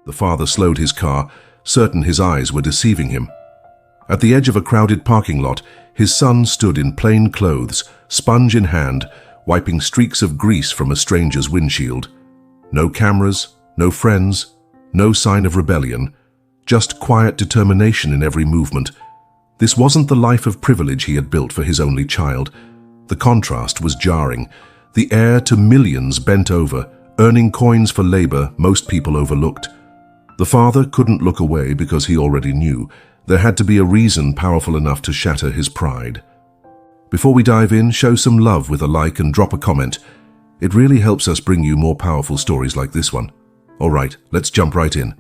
The father slowed his car, certain his eyes were deceiving him. At the edge of a crowded parking lot, his son stood in plain clothes, sponge in hand, wiping streaks of grease from a stranger's windshield. No cameras, no friends, no sign of rebellion, just quiet determination in every movement. This wasn't the life of privilege he had built for his only child. The contrast was jarring. The heir to millions bent over, earning coins for labor most people overlooked. The father couldn't look away because he already knew there had to be a reason powerful enough to shatter his pride. Before we dive in, show some love with a like and drop a comment. It really helps us bring you more powerful stories like this one. Alright, let's jump right in.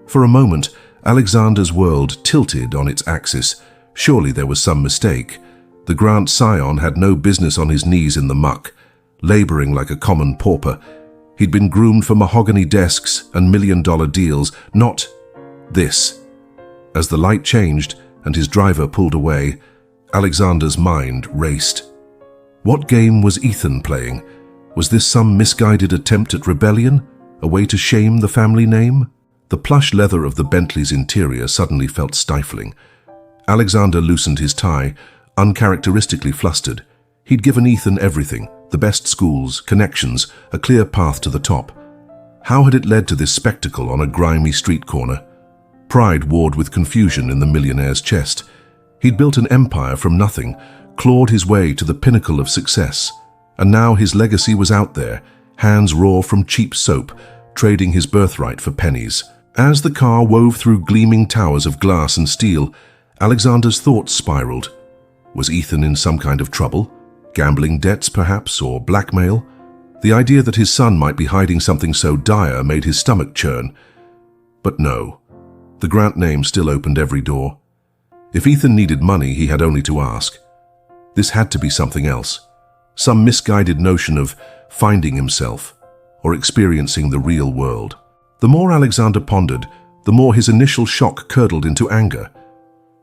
For a moment, Alexander's world tilted on its axis. Surely there was some mistake. The Grant scion had no business on his knees in the muck, laboring like a common pauper. He'd been groomed for mahogany desks and million-dollar deals, not this. As the light changed and his driver pulled away, Alexander's mind raced. What game was Ethan playing? Was this some misguided attempt at rebellion? A way to shame the family name? The plush leather of the Bentley's interior suddenly felt stifling. Alexander loosened his tie, uncharacteristically flustered. He'd given Ethan everything, the best schools, connections, a clear path to the top. How had it led to this spectacle on a grimy street corner? Pride warred with confusion in the millionaire's chest. He'd built an empire from nothing, clawed his way to the pinnacle of success. And now his legacy was out there, hands raw from cheap soap, trading his birthright for pennies. As the car wove through gleaming towers of glass and steel, Alexander's thoughts spiraled. Was Ethan in some kind of trouble? Gambling debts, perhaps, or blackmail? The idea that his son might be hiding something so dire made his stomach churn. But no. The Grant name still opened every door. If Ethan needed money, he had only to ask. This had to be something else. Some misguided notion of finding himself or experiencing the real world. The more Alexander pondered, the more his initial shock curdled into anger.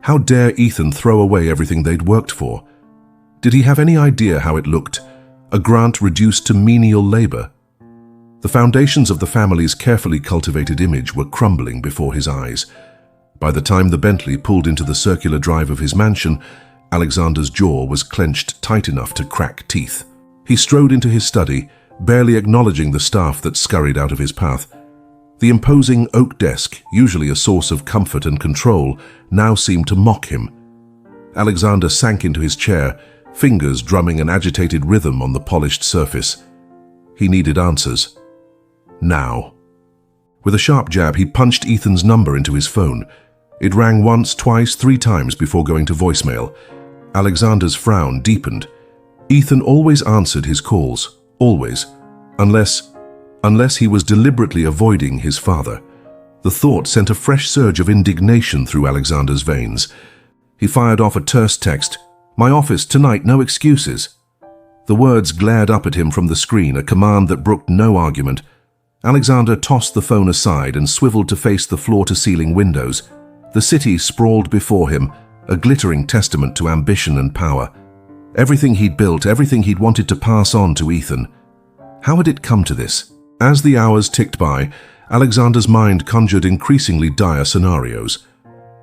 How dare Ethan throw away everything they'd worked for? Did he have any idea how it looked? A Grant reduced to menial labor? The foundations of the family's carefully cultivated image were crumbling before his eyes. By the time the Bentley pulled into the circular drive of his mansion, Alexander's jaw was clenched tight enough to crack teeth. He strode into his study, barely acknowledging the staff that scurried out of his path. The imposing oak desk, usually a source of comfort and control, now seemed to mock him. Alexander sank into his chair, fingers drumming an agitated rhythm on the polished surface. He needed answers. Now. With a sharp jab, he punched Ethan's number into his phone. It rang once, twice, 3 times before going to voicemail. Alexander's frown deepened. Ethan always answered his calls, always, unless he was deliberately avoiding his father. The thought sent a fresh surge of indignation through Alexander's veins. He fired off a terse text, "My office tonight, no excuses." The words glared up at him from the screen, a command that brooked no argument. Alexander tossed the phone aside and swiveled to face the floor-to-ceiling windows. The city sprawled before him, a glittering testament to ambition and power. Everything he'd built, everything he'd wanted to pass on to Ethan. How had it come to this? As the hours ticked by, Alexander's mind conjured increasingly dire scenarios.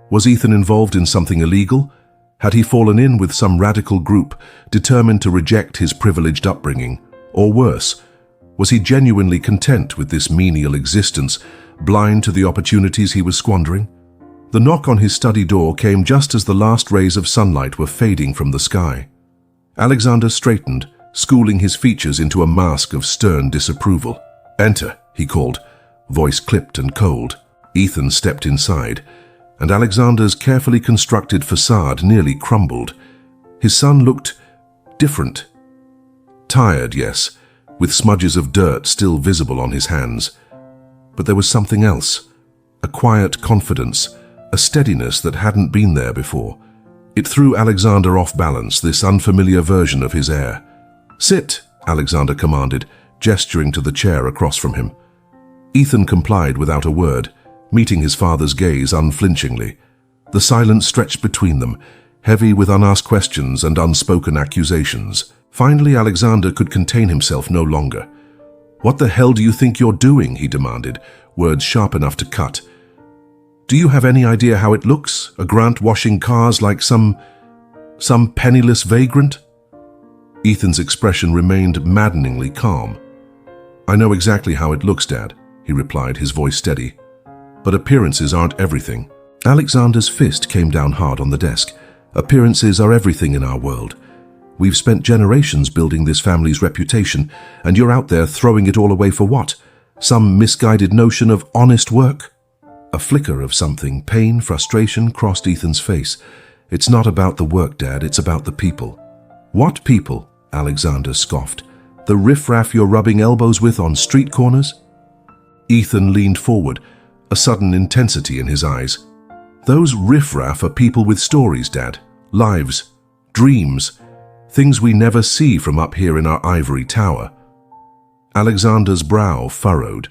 Was Ethan involved in something illegal? Had he fallen in with some radical group, determined to reject his privileged upbringing? Or worse, was he genuinely content with this menial existence, blind to the opportunities he was squandering? The knock on his study door came just as the last rays of sunlight were fading from the sky. Alexander straightened, schooling his features into a mask of stern disapproval. "Enter," he called, voice clipped and cold. Ethan stepped inside, and Alexander's carefully constructed facade nearly crumbled. His son looked different. Tired, yes, with smudges of dirt still visible on his hands. But there was something else, a quiet confidence, a steadiness that hadn't been there before. It threw Alexander off balance, this unfamiliar version of his heir. "Sit," Alexander commanded, gesturing to the chair across from him. Ethan complied without a word, meeting his father's gaze unflinchingly. The silence stretched between them, heavy with unasked questions and unspoken accusations. Finally, Alexander could contain himself no longer. "What the hell do you think you're doing?" he demanded, words sharp enough to cut. "Do you have any idea how it looks? A Grant washing cars like some penniless vagrant?" Ethan's expression remained maddeningly calm. "I know exactly how it looks, Dad," he replied, his voice steady. "But appearances aren't everything." Alexander's fist came down hard on the desk. "Appearances are everything in our world. We've spent generations building this family's reputation, and you're out there throwing it all away for what? Some misguided notion of honest work?" A flicker of something, pain, frustration, crossed Ethan's face. "It's not about the work, Dad, it's about the people." "What people?" Alexander scoffed. "The riffraff you're rubbing elbows with on street corners?" Ethan leaned forward, a sudden intensity in his eyes. "Those riffraff are people with stories, Dad. Lives, dreams, things we never see from up here in our ivory tower." Alexander's brow furrowed.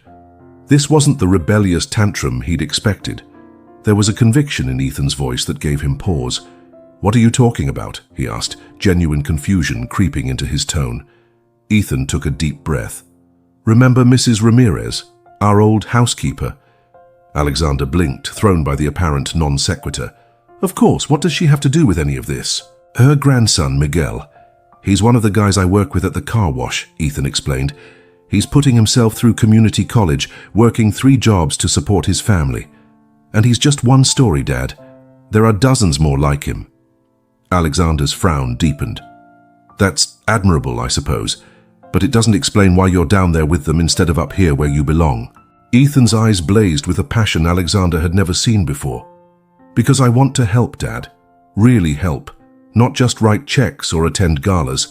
This wasn't the rebellious tantrum he'd expected. There was a conviction in Ethan's voice that gave him pause. "What are you talking about?" he asked, genuine confusion creeping into his tone. Ethan took a deep breath. "Remember Mrs. Ramirez, our old housekeeper?" Alexander blinked, thrown by the apparent non sequitur. "Of course, what does she have to do with any of this?" "Her grandson, Miguel. He's one of the guys I work with at the car wash," Ethan explained. "He's putting himself through community college, working 3 jobs to support his family. And he's just one story, Dad. There are dozens more like him." Alexander's frown deepened. "That's admirable, I suppose, but it doesn't explain why you're down there with them instead of up here where you belong." Ethan's eyes blazed with a passion Alexander had never seen before. "Because I want to help, Dad. Really help. Not just write checks or attend galas.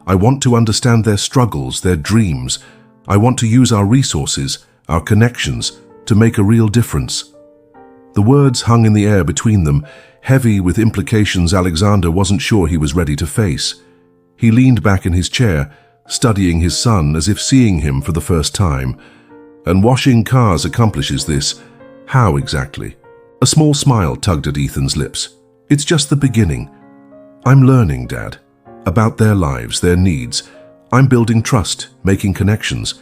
I want to understand their struggles, their dreams. I want to use our resources, our connections, to make a real difference." The words hung in the air between them, heavy with implications Alexander wasn't sure he was ready to face. He leaned back in his chair, studying his son as if seeing him for the first time. "And washing cars accomplishes this. How exactly?" A small smile tugged at Ethan's lips. "It's just the beginning. I'm learning, Dad, about their lives, their needs. I'm building trust, making connections.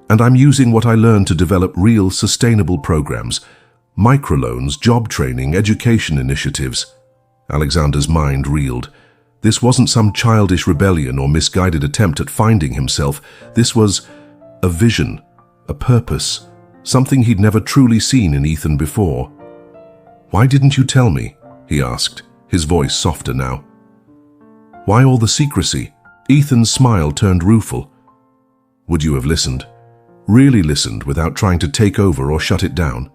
And I'm using what I learned to develop real, sustainable programs. Microloans, job training, education initiatives." Alexander's mind reeled. This wasn't some childish rebellion or misguided attempt at finding himself. This was a vision, a purpose, something he'd never truly seen in Ethan before. "Why didn't you tell me?" he asked, his voice softer now. "Why all the secrecy?" Ethan's smile turned rueful. "Would you have listened? Really listened without trying to take over or shut it down?"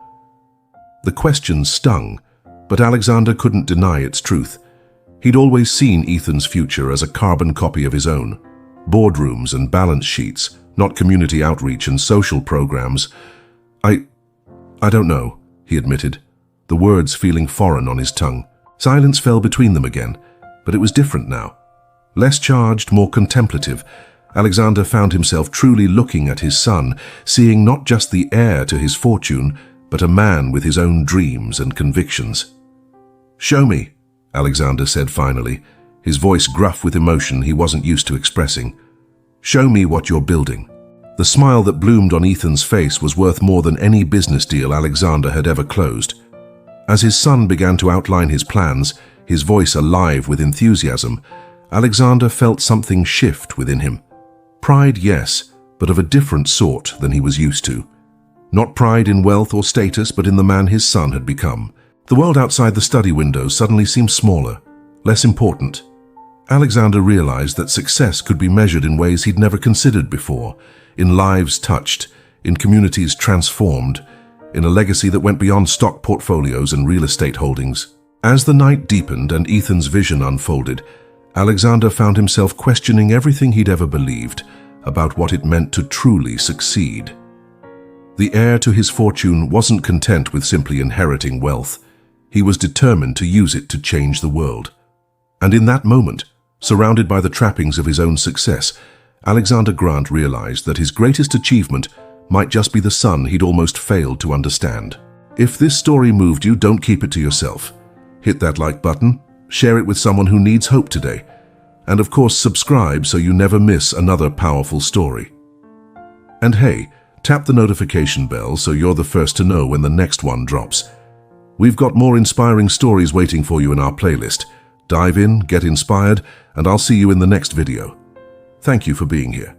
The question stung, but Alexander couldn't deny its truth. He'd always seen Ethan's future as a carbon copy of his own. Boardrooms and balance sheets, not community outreach and social programs. I don't know," he admitted, the words feeling foreign on his tongue. Silence fell between them again, but it was different now. Less charged, more contemplative, Alexander found himself truly looking at his son, seeing not just the heir to his fortune, but a man with his own dreams and convictions. "Show me," Alexander said finally, his voice gruff with emotion he wasn't used to expressing. "Show me what you're building." The smile that bloomed on Ethan's face was worth more than any business deal Alexander had ever closed. As his son began to outline his plans, his voice alive with enthusiasm, Alexander felt something shift within him. Pride, yes, but of a different sort than he was used to. Not pride in wealth or status, but in the man his son had become. The world outside the study window suddenly seemed smaller, less important. Alexander realized that success could be measured in ways he'd never considered before, in lives touched, in communities transformed, in a legacy that went beyond stock portfolios and real estate holdings. As the night deepened and Ethan's vision unfolded, Alexander found himself questioning everything he'd ever believed about what it meant to truly succeed. The heir to his fortune wasn't content with simply inheriting wealth. He was determined to use it to change the world. And in that moment, surrounded by the trappings of his own success, Alexander Grant realized that his greatest achievement might just be the son he'd almost failed to understand. If this story moved you, don't keep it to yourself. Hit that like button, share it with someone who needs hope today, and of course subscribe so you never miss another powerful story. And hey, tap the notification bell so you're the first to know when the next one drops. We've got more inspiring stories waiting for you in our playlist. Dive in, get inspired, and I'll see you in the next video. Thank you for being here.